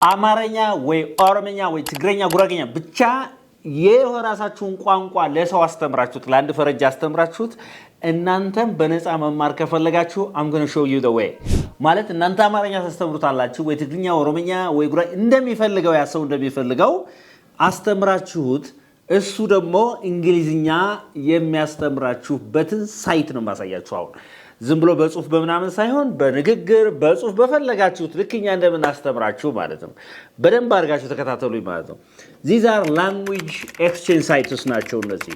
አማርኛ ወይ ኦሮምኛ ወይ ትግረኛ ጉራጌኛ ብቻ የራሳችሁን ቋንቋ ለሰው አስተምራችሁት ለአንድ ፈረንጅ አስተምራችሁት እናንተም በነፃ መማር ከፈለጋችሁ I'm going to show you the way ማለት እናንተ አማርኛ ታስተምሩታላችሁ ወይ ትግርኛ ኦሮምኛ ወይ ጉራጌ እንደሚፈልገው ያሰው እንደሚፈልገው አስተምራችሁት እሱ ደግሞ እንግሊዝኛ የሚያስተምራችሁበትን ሳይት ነው ማሳያችሁ አሁን ዝም ብሎ በጽሁፍ በመናምን ሳይሆን በንግግር በጽሁፍ በፈለጋችሁት ልክኛ እንደምናስተምራችሁ ማለት ነው በደንብ አድርጋችሁ ተከታተሉኝ ማለት ነው these are language exchange sites ናቸው እነዚህ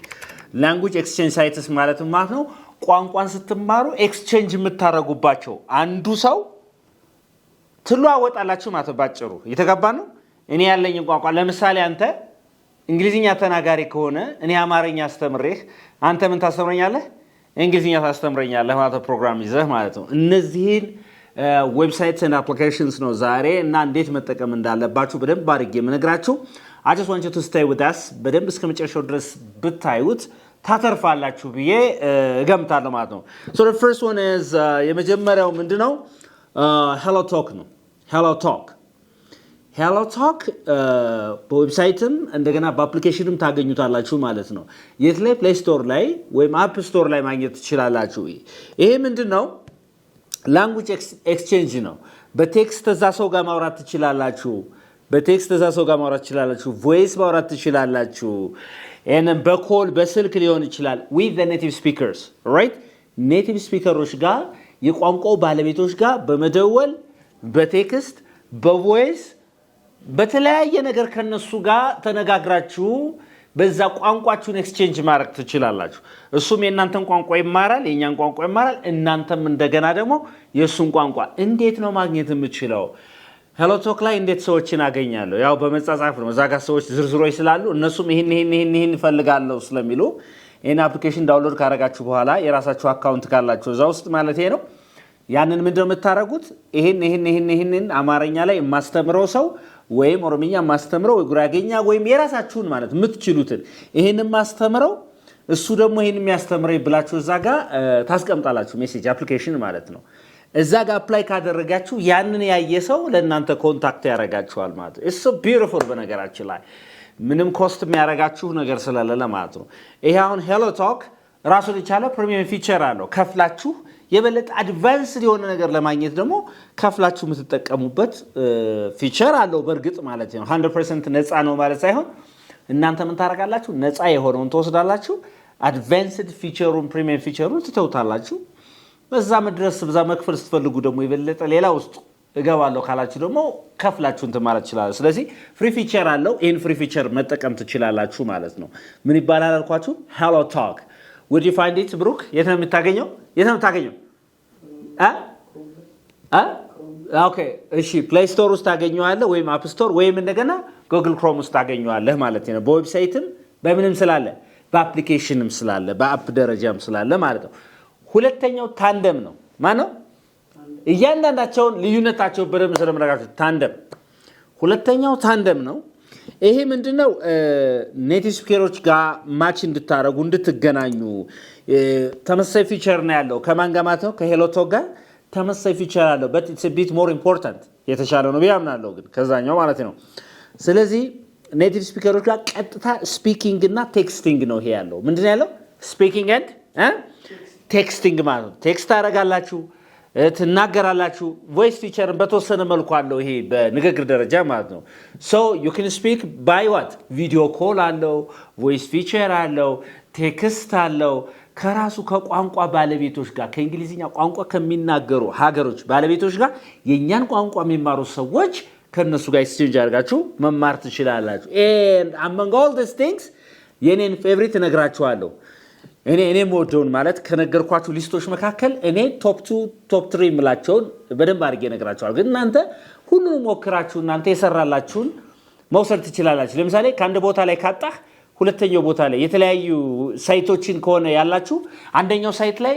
language exchange sites ማለት ነው ቋንቋን ስትማሩ ኤክስቼንጅ የምታረጉባቸው አንዱ ሰው ትለዋወጣላችሁ ማለት ባጭሩ የተገባ ነው እኔ ያለኝ ቋንቋ ለምሳሌ አንተ እንግሊዝኛ ተናጋሪ ከሆነ እኔ አማርኛ አስተምሬህ አንተ ምን ታስተምረኛለህ እንግሊዝኛ ታስተምረኛለህ ማለት ፕሮግራም ይዘህ ማለት ነው እነዚህን ዌብሳይትስ and applications ነው ዛሬ እና እንዴት መጠቀም እንዳለባችሁ በደንብ አድርጌ የምነግራችሁ I just want you to stay with us በደንብ እስከመጨረሻው ድረስ ብታዩት ታተርፋላችሁ ብዬ እገምታለሁ ማለት ነው so the first one is የመጀመሪያው ምንድነው hello talk ነው hello talk በዌብሳይትም እንደገና በአፕሊኬሽንም ታገኙታላችሁ ማለት ነው የት ላይ ፕሌይ ስቶር ላይ ወይም አፕ ስቶር ላይ ማግኘት ትችላላችሁ ይሄ ምንድነው ላንጉዌጅ ኤክስቼንጅ ነው በቴክስት እዛ ሰው ጋር ማውራት ትችላላችሁ ቮይስ ማውራት ትችላላችሁ and በኮል በስልክ ሊሆን ይችላል with the native speakers right native speakers ጋር የቋንቋው ባለቤቶች ጋር በመደወል በቴክስት በቮይስ በተለያየ ነገር ከነሱ ጋር ተነጋግራችሁ በዛ ቋንቋችሁን ኤክስቼንጅ ማድረግ ትችላላችሁ እሱም የእናንተን ቋንቋ ይማራል የኛን ቋንቋ ይማራል እናንተም እንደገና ደግሞ የሱን ቋንቋ እንዴት ነው ማግኘት የምትችለው hello talk ላይ እንዴት ሰዎችን አገኛለሁ ያው በመጻጻፍ ነው እዛ ጋር ሰዎች ዝርዝሮች ስላሉ እነሱም ይሄን ይፈልጋሉ ስለሚሉ ይሄን አፕሊኬሽን ዳውንሎድ ካረጋችሁ በኋላ የራሳችሁ አካውንት ካላችሁ እዛ ውስጥ ማለት ነው ያንን ምንድነው የምታረጉት ይሄን አማርኛ ላይ ማስተምረው ሰው ወይም ኦሮምኛ ማስተምረው ወይ ጉራጌኛ ወይም የራሳችሁን ማለት የምትችሉትን ይሄን ማስተምረው እሱ ደግሞ ይሄን የሚያስተምረው ብላችሁ እዛ ጋር ታስቀምጣላችሁ ሜሴጅ አፕሊኬሽን ማለት ነው እዛ ጋር አፕላይ ካደረጋችሁ ያንን ያየሰው ለእናንተ ኮንታክት ያረጋችኋል ማለት ነው it's so beautiful በነገራችን ላይ ምንም ኮስት የሚያረጋችሁ ነገር ስለሌለ ማለት ነው ይሄ አሁን hello talk ራሱን የቻለ ፕሪሚየም ፊቸር አለው ከፍላችሁ የበለጠ አድቫንስድ የሆነ ነገር ለማግኘት ደግሞ ከፍላችሁ የምትጠቀሙበት ፊቸር አለው በርግጥ ማለት ነው 100% ነፃ ነው ማለት ሳይሆን እናንተ ምን ታረጋላችሁ ነፃ የሆነውን ተወስዳላችሁ አድቫንስድ ፊቸሩን ፕሪሚየም ፊቸሩን ትተውታላችሁ በዛ መድረስ በዛ መክፈል ስትፈልጉ ደግሞ የበለጠ ሌላ ውስጥ እገባለሁ ካላችሁ ደግሞ ከፍላችሁ እንት ማለት ይችላል ስለዚህ ፍሪ ፊቸር አለው ይሄን ፍሪ ፊቸር መጠቀም ትችላላችሁ ማለት ነው ምን ይባላል አልኳችሁ hello talk would you find it ብሩክ የት ነው የምታገኘው ኦኬ እሺ ፕሌይ ስቶር ውስጥ ታገኙዋለህ ወይም አፕ ስቶር ወይም እንደገና ጉግል ክሮም ውስጥ ታገኙዋለህ ማለት ነው በዌብሳይትም በምንም ስላለ በአፕሊኬሽንም ስላለ በአፕ ደረጃም ስላለ ማለት ነው ሁለተኛው ታንደም ነው ማነው እያንዳንዳቸው ልዩነታቸው በደንብ ስለምናገራችሁ ታንደም ሁለተኛው ታንደም ነው ይሄ ምንድነው ኔቲቭ ስፒከሮች ጋር ማች እንድታረጉ እንድትገናኙ ተመሳሳይ ፊቸር ነው ያለው ከማን ጋር ማለት ነው ከሄሎ ቶክ ጋር ተመሳሳይ ፊቸር አለው but it's a bit more important የተሻለ ነው ቢያምናለው ግን ከዛኛው ማለት ነው ስለዚህ ኔቲቭ ስፒከሮች ጋር ቀጥታ ስፒኪንግ እና ቴክስቲንግ ነው ይሄ ያለው ምንድነው ያለው ስፒኪንግ and ቴክስቲንግ ማለት ነው ቴክስት አረጋላችሁ ትናገራላችሁ ቮይስ ፊቸር በተወሰነ መልኩ አለው ይሄ በንግግር ደረጃ ማለት ነው so you can speak by what video call አለው ቮይስ ፊቸር አለው ቴክስት አለው ከራሱ ከቋንቋ ባለቤቶች ጋር ከእንግሊዝኛ ቋንቋ ከሚናገሩ ሀገሮች ባለቤቶች ጋር የኛን ቋንቋ የሚማሩ ሰዎች ከነሱ ጋር ኤክስቼንጅ አድርጋችሁ መማር ትችላላችሁ and among all these things የኔን ፌቨሪት ነግራችኋለሁ እኔ ሞዶን ማለት ከነገርኳችሁ ሊስቶች መካከል እኔ ቶፕ 2 ቶፕ 3 ምላቸውን በደንብ አድርጌ ነግራችኋለሁ ግን እናንተ ሁሉንም ሞክራችሁ እናንተ የሰራላችሁን መውሰድ ትችላላችሁ ለምሳሌ ከአንድ ቦታ ላይ ካጣህ ሁለተኛው ቦታ ላይ የተለያዩ ሳይቶችን ከሆነ ያላችሁ አንደኛው ሳይት ላይ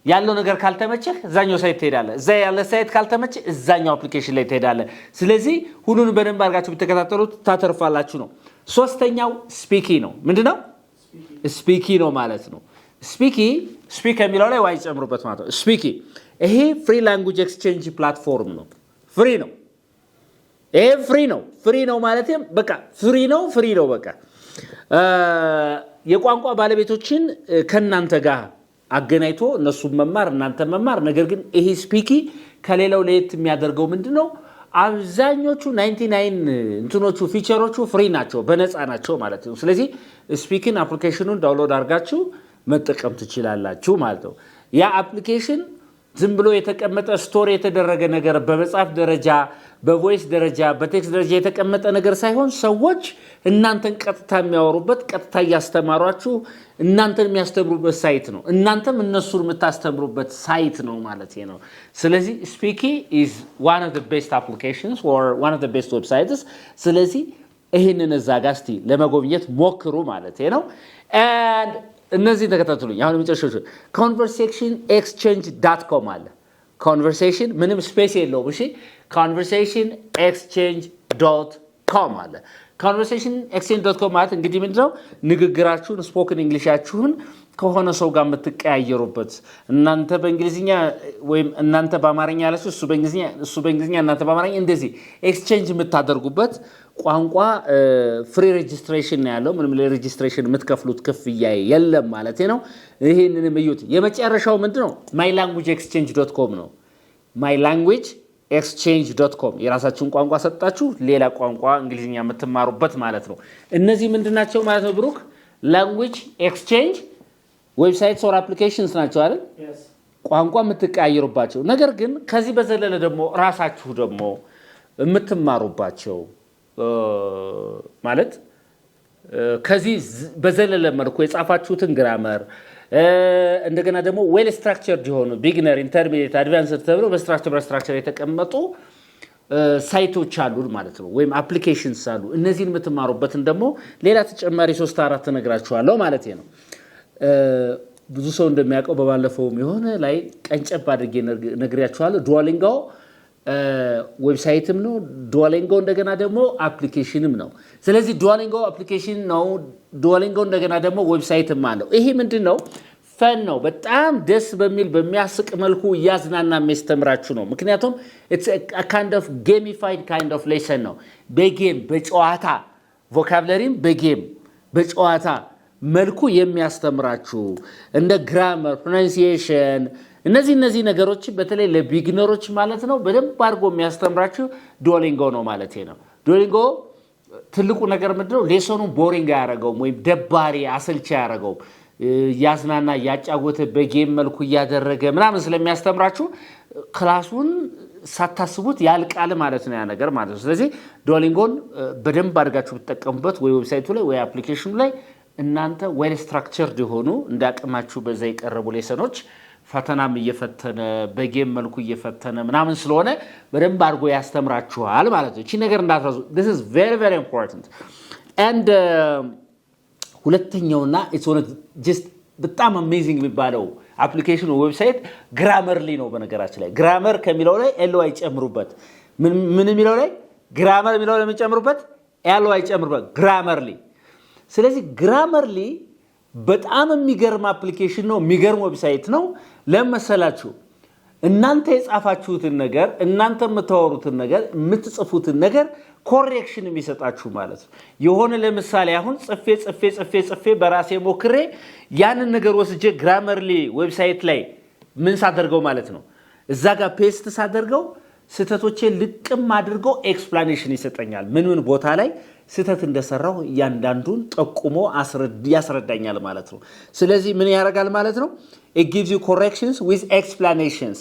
ያለው ነገር ካልተመቸህ እዛኛው ሳይት ትሄዳለህ እዛ ያለ ሳይት ካልተመቸህ እዛኛው አፕሊኬሽን ላይ ትሄዳለህ ስለዚህ ሁሉንም በደንብ አድርጋችሁ ብትከታተሉት ታተርፋላችሁ ነው ሶስተኛው ስፒኪ ነው ምንድነው ስፒኪ ነው ማለት ነው ስፒክ የሚለው ላይ ዋይ ጨምሩበት ማለት ነው ስፒኪ ይሄ ፍሪ ላንጉዌጅ ኤክስቼንጅ ፕላትፎርም ነው ፍሪ ነው ፍሪ ነው ማለትም በቃ ፍሪ ነው በቃ የቋንቋ ባለቤቶችን ከናንተ ጋር አገናኝቶ እነሱ መማር እናንተ መማር ነገር ግን ይሄ ስፒኪ ከሌላው ለየት የሚያደርገው ምንድነው አብዛኞቹ 99 እንትኖቹ ፊቸሮቹ ፍሪ ናቸው በነፃ ናቸው ማለት ነው ስለዚህ ስፒኪንግ አፕሊኬሽኑን ዳውንሎድ አድርጋችሁ መጠቀም ትችላላችሁ ማለት ነው ያ አፕሊኬሽን ዝም ብሎ የተቀመጠ ስቶሪ የተደረገ ነገር በመጻፍ ደረጃ በቮይስ ደረጃ በቴክስት ደረጃ የተቀመጠ ነገር ሳይሆን ሰዎች እናንተን ቀጥታ የሚያወሩበት ቀጥታ ያስተማሯችሁ እናንተን የሚያስተምሩበት ሳይት ነው እናንተም እነሱን የምታስተምሩበት ሳይት ነው ማለት ነው ስለዚህ Speaky is one of the best applications or one of the best websites ስለዚህ ይሄንን እዛጋስቲ ለመጎብኘት ሞክሩ ማለት ነው and እነዚህ ተከታተሉኝ አሁን መጨረሻው conversationexchange.com አለ conversation ምንም ስፔስ የለውም እሺ conversationexchange.com አለ conversationexchange.com ማለት እንግዲህ ምንድነው ንግግራችሁን ስፖከን እንግሊሻችሁን ከሆነ ሰው ጋር የምትቀያየሩበት እናንተ በእንግሊዝኛ ወይም እናንተ በአማርኛ ያላችሁ እሱ በእንግሊዝኛ እናንተ በአማርኛ እንደዚህ ኤክስቼንጅ የምታደርጉበት ቋንቋ ፍሪ ሬጂስትሬሽን ነው ያለው ምንም ለሬጂስትሬሽን የምትከፍሉት ክፍያ የለም ማለት ነው ይሄንንም እዩት የመጨረሻው ምንድነው mylanguageexchange.com ነው mylanguageexchange.com የራሳችሁን ቋንቋ ሰጣችሁ ሌላ ቋንቋ እንግሊዝኛ የምትማሩበት ማለት ነው እነዚህ ምንድናቸው ማለት ነው ብሩክ language exchange ዌብሳይትስ ኦር አፕሊኬሽንስ ናቸው አይደል yes ቋንቋ የምትቀያየሩባቸው ነገር ግን ከዚህ በዘለለ ደግሞ ራሳችሁ ደግሞ የምትማሩባቸው ማለት ከዚህ በዘለለ መልኩ የጻፋችሁትን ግራመር እንደገና ደግሞ ዌል ስትራክቸርድ የሆኑ ቢግነር ኢንተርሚዲየት አድቫንስድ ተብሎ በስትራክቸር የተቀመጡ ሳይቶች አሉ ማለት ነው ወይም አፕሊኬሽንስ አሉ እነዚህን የምትማሩበትን ደግሞ ሌላ ተጨማሪ 3-4 ነግራችኋለሁ ማለት ነው ብዙ ሰው እንደሚያውቀው በባለፈው የሆነ ላይ ቀንጨብ አድርጌ ነግሬያችኋለሁ ዱኦሊንጎ ዌብሳይትም ነው ዱኦሊንጎ እንደገና ደግሞ አፕሊኬሽንም ነው ስለዚህ ዱኦሊንጎ አፕሊኬሽን ነው ዱኦሊንጎ እንደገና ደግሞ ዌብሳይትም አለው ይሄ ምንድነው ፈን ነው በጣም ደስ በሚል በሚያስቅ መልኩ ያዝናና የሚያስተምራችሁ ነው ምክንያቱም it's a kind of gamified kind of lesson ነው በጌም በጨዋታ ቮካብለሪም በጌም በጨዋታ መልኩ የሚያስተምራችሁ እንደ ግራመር pronunciation እነዚህ ነገሮች በተለይ ለቢግነሮች ማለት ነው በደንብ አድርጎ የሚያስተምራችሁ ዱኦሊንጎ ነው ማለት ነው ዱኦሊንጎ ትልቁ ነገር ምንድነው ሌሰኑን ቦሪንግ ያደርገውም ወይም ደባሪ አሰልቺ ያደርገው ያዝናና ያጫወተ በጌም መልኩ ያደረገ ምናምን ስለሚያስተምራችሁ ክላሱን ሳታስቡት ያልቃል ማለት ነው ያ ነገር ማለት ነው ስለዚህ ዱኦሊንጎን በደንብ አድርጋችሁ ተጠቀሙበት ወይ ዌብሳይቱ ላይ ወይ አፕሊኬሽኑ ላይ እናንተ ዌል ስትራክቸርድ ሆኑ እንዳቀማችሁ በዛ ይቀርቡ ሌሰኖች ፈተናም እየፈተነ በጌም መልኩ እየፈተነ ምናምን ስለሆነ በደንብ አድርጎ ያስተምራችኋል ማለት ነው እቺ ነገር እንዳትረሱ this is very very important and ሁለተኛውና it's one just በጣም amazing የሚባለው አፕሊኬሽኑ ዌብሳይት ግራመርሊ ነው በነገራችን ላይ ግራመር ከሚለው ላይ ly ጨምሩበት ምን የሚለው ላይ ግራመር የሚለው ላይ ጨምሩበት ly ጨምሩበት ግራመርሊ ስለዚህ ግራመርሊ በጣም የሚገርም አፕሊኬሽን ነው የሚገርም ዌብሳይት ነው ለመሰላችሁ እናንተ የጻፋችሁትን ነገር እናንተ የምታወሩትን ነገር የምትጽፉትን ነገር ኮሬክሽን የሚሰጣችሁ ማለት ነው የሆነ ለምሳሌ አሁን ጽፌ በራሴ ሞክሬ ያንን ነገር ወስጄ ግራመርሊ ዌብሳይት ላይ ምን ሳደርገው ማለት ነው እዛ ጋር ፔስት ሳደርገው ስተቶቼን ልቅም አድርጎ ኤክስፕላኔሽን ይሰጠኛል ምን ቦታ ላይ ስተት እንደሰራው ያንዳንዱን ጠቁሞ ያስረዳኛል ማለት ነው ስለዚህ ምን ያደርጋል ማለት ነው it gives you corrections with explanations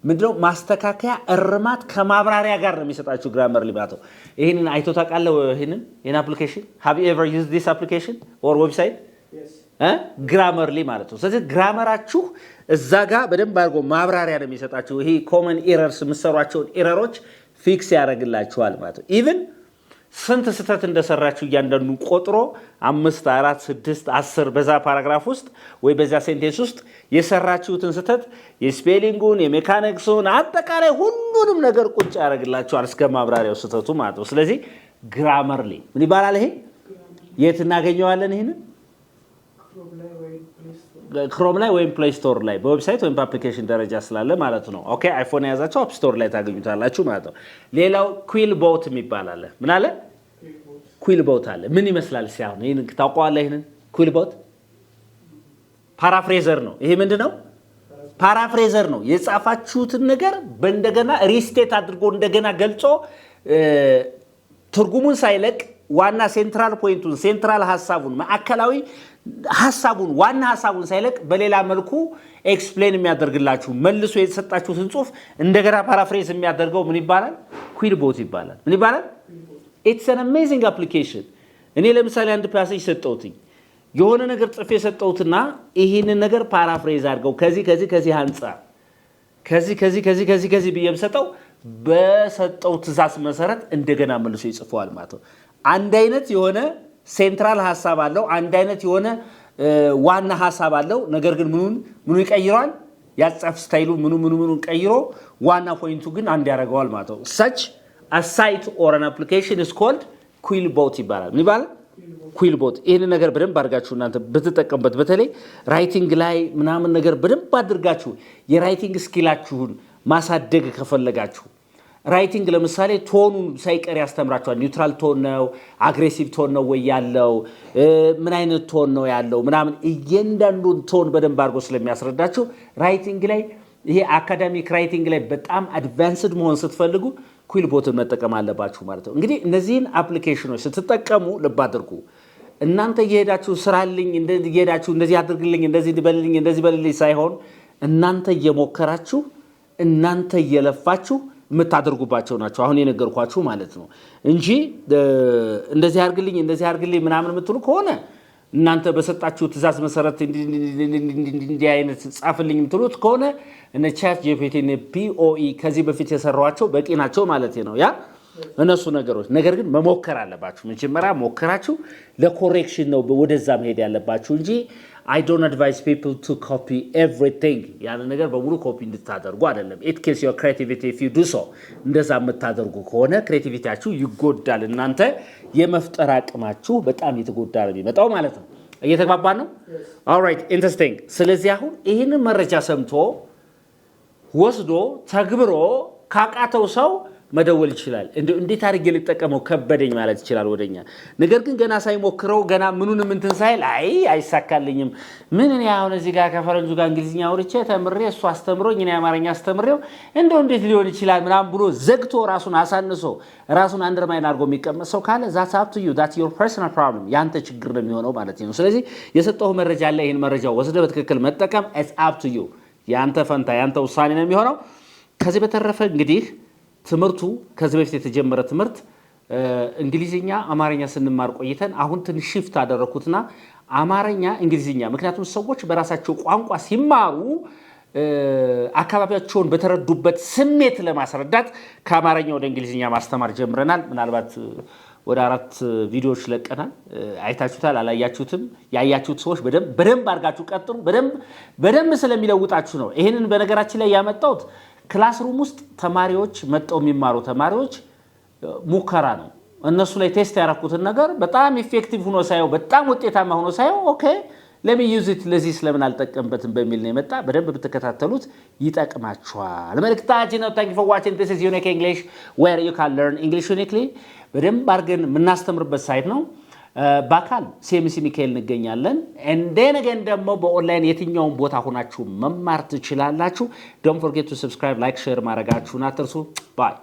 ምንድነው ማስተካከያ እርማት ከማብራሪያ ጋር ነው የሚሰጣችሁ ግራመርሊ ማለት ነው ይሄንን አይቶ ታውቃለህ ይሄን አፕሊኬሽን have you ever used this application or website yes ግራመርሊ ማለት ነው ስለዚህ ግራመራችሁ እዛ ጋር በደንብ አድርጎ ማብራሪያ ነው የሚሰጣችሁ ይሄ ኮመን ኤረርስ መስራቸው ኤረሮች ፊክስ ያደርግላችኋል ማለት ነው ኢቭን ስንት ስተት እንደሰራችሁ ያንዳንዱ ቆጥሮ 5 4 6 10 በዛ ፓራግራፍ ውስጥ ወይ በዛ ሴንቴንስ ውስጥ የሰራችሁትን ስተት የስፔሊንጉን የሜካኒክሱን አጠቃላይ ሁሉንም ነገር ቁጭ ያደርግላችኋል እስከ ማብራሪያው ስተቱ ማለት ነው ስለዚህ ግራመርሊ ምን ይባላል ይሄ የት እናገኘዋለን ይሄን ክሮም ላይ ወይም ፕሌይ ስቶር ላይ በዌብሳይት ወይም በአፕሊኬሽን ደረጃ ስላለ ማለት ነው ኦኬ አይፎን የያዛችሁ አፕ ስቶር ላይ ታገኙታላችሁ ማለት ነው ሌላው ኩዊልቦት የሚባል አለ ምን አለ ኩዊልቦት አለ ምን ይመስላል ሲያሁን ይሄን ታውቀዋለህ ይሄን ኩዊልቦት ፓራፍሬዘር ነው ይሄ ምንድነው ፓራፍሬዘር ነው የጻፋችሁትን ነገር በእንደገና ሪስቴት አድርጎ እንደገና ገልጾ ትርጉሙን ሳይለቅ ዋና ሴንትራል ፖይንቱን ሴንትራል ሐሳቡን ማዕከላዊ ሐሳቡን ዋና ሐሳቡን ሳይለቅ በሌላ መልኩ ኤክስፕሌን የሚያደርግላችሁ መልሶ የተሰጣችሁትን ጽሁፍ እንደገና ፓራፍሬዝ የሚያደርገው ምን ይባላል ኩዊልቦት ይባላል ምን ይባላል it's an amazing application እኔ ለምሳሌ አንድ ፓሴጅ ሰጠውትኝ የሆነ ነገር ጽፌ ሰጠውትና ይሄንን ነገር ፓራፍሬዝ አድርገው ከዚህ አንፃር ከዚህ በየምሰጠው በሰጠው ትእዛዝ መሰረት እንደገና መልሶ ይጽፈዋል ማለት ነው አንድ አይነት የሆነ ሴንትራል ሐሳብ አለው አንድ አይነት የሆነ ዋና ሐሳብ አለው ነገር ግን ምኑ ይቀይራል ያጻፍ ስታይሉ ምኑ ቀይሮ ዋና ፖይንቱ ግን አንድ ያደርገዋል ማለት ነው such a site or an application is called ኩዊልቦት ይባላል ምን ይባላል ኩዊልቦት ይሄን ነገር በደንብ አድርጋችሁ እናንተ በተጠቀምበት በተለይ ራይቲንግ ላይ ምናምን ነገር በደንብ አድርጋችሁ የራይቲንግ ስኪላችሁን ማሳደግ ከፈለጋችሁ ራይቲንግ ለምሳሌ ቶኑን ሳይቀር ያስተምራችኋል ኒውትራል ቶን ነው አግሬሲቭ ቶን ነው ወይ ያለው ምን አይነት ቶን ነው ያለው ምናምን እያንዳንዱን ቶን በደንብ አድርጎ ስለሚያስረዳችሁ ራይቲንግ ላይ ይሄ አካዳሚክ ራይቲንግ ላይ በጣም አድቫንስድ መሆን ስትፈልጉ ኩዊልቦትን መጠቀም አለባችሁ ማለት ነው እንግዲህ እነዚህን አፕሊኬሽኖች ስትጠቀሙ ልብ አድርጉ እናንተ እየሄዳችሁ ስራልኝ እንደዚህ እየሄዳችሁ እንደዚህ አድርግልኝ እንደዚህ በልልኝ ሳይሆን እናንተ እየሞከራችሁ እናንተ እየለፋችሁ የምታደርጉባቸው ናቸው አሁን የነገርኳችሁ ማለት ነው እንጂ እንደዚህ አድርግልኝ ምናምን የምትሉ ከሆነ እናንተ በሰጣችሁ ትእዛዝ መሰረት እንዲህ አይነት ጻፍልኝ የምትሉት ከሆነ እነ ቻት ጂፒቲ እነ ፒኦኢ ከዚህ በፊት የሰራዋቸው በቂ ናቸው ማለት ነው ያ እነሱ ነገሮች ነገር ግን መሞከር አለባችሁ መጀመሪያ ሞከራችሁ ለኮሬክሽን ነው ወደዛ መሄድ ያለባችሁ እንጂ I don't advise people to copy everything ያን ነገር በሙሉ ኮፒ እንድታደርጉ አይደለም it kills your creativity if you do so እንደዛ የምታደርጉ ከሆነ ክሬቲቪቲያችሁ ይጎዳል እናንተ የመፍጠር አቅማችሁ በጣም ይተጎዳል የሚመጣው ማለት ነው እየተግባባን ነው all right interesting ስለዚህ አሁን ይሄንን መረጃ ሰምቶ ወስዶ ተግብሮ ካቃተው ሰው መደወል ይችላል እንዴት አድርጌ ልጠቀመው ከበደኝ ማለት ይችላል ወደኛ ነገር ግን ገና ሳይሞክረው ገና ምኑንም እንትን ሳይል አይሳካልኝም ምን እኔ አሁን እዚህ ጋር ከፈረንጁ ጋር እንግሊዝኛ አውርቼ ተምሬ እሱ አስተምሮኝ እኔ አማርኛ አስተምሬው እንዴት ሊሆን ይችላል ምናምን ብሎ ዘግቶ ራሱን አሳንሶ ራሱን አንደርማይን አድርጎ የሚቀመጥ ሰው ካለ that's up to you that's your personal problem ያንተ ችግር ነው የሚሆነው ማለት ነው ስለዚህ የሰጠው መረጃ አለ ይሄን መረጃ ወስደህ በትክክል መጠቀም it's up to you ያንተ ፈንታ ያንተ ውሳኔ ነው የሚሆነው ከዚህ በተረፈ እንግዲህ ትምርቱ ከዚህ በፊት የተጀመረ ትምርት እንግሊዝኛ አማርኛ ስንማር ቆይተን አሁን ትንሽ shift አደረኩትና አማርኛ እንግሊዝኛ ምክንያቱም ሰዎች በራሳቸው ቋንቋ ሲማሩ አካባቢያቸውን በተረዱበት ስሜት ለማስረዳት ከአማርኛ ወደ እንግሊዝኛ ማስተማር ጀምረናል ምናልባት ወደ 4 ቪዲዮዎች ለቀናል አይታችሁታል አላያችሁትም ያያችሁት ሰዎች በደንብ አድርጋችሁ ቀጥሩ በደንብ ስለሚለውጣችሁ ነው ይሄንን በነገራችን ላይ ያመጣሁት ክላስሩም ውስጥ ተማሪዎች መጣው የሚማሩ ተማሪዎች ሙከራ ነው እነሱ ላይ ቴስት ያደረኩትን ነገር በጣም ኢፌክቲቭ ሆኖ ሳይው በጣም ውጤታማ ሆኖ ሳይው ኦኬ let me use it ለዚህ ስለምን አልጠቀምበትም በሚል ነው የመጣ በደንብ ብትከታተሉት ይጠቅማችኋል መልእክታችን ነው thank you for watching this is Unique English where you can learn English uniquely በደንብ አድርገን የምናስተምርበት ሳይት ነው ባካል ሲኤምሲ ሚካኤል እንገኛለን and then again ደግሞ በኦንላይን የትኛውን ቦታ ሆናችሁ መማር ትችላላችሁ don't forget to subscribe like share ማድረጋችሁን አትርሱ bye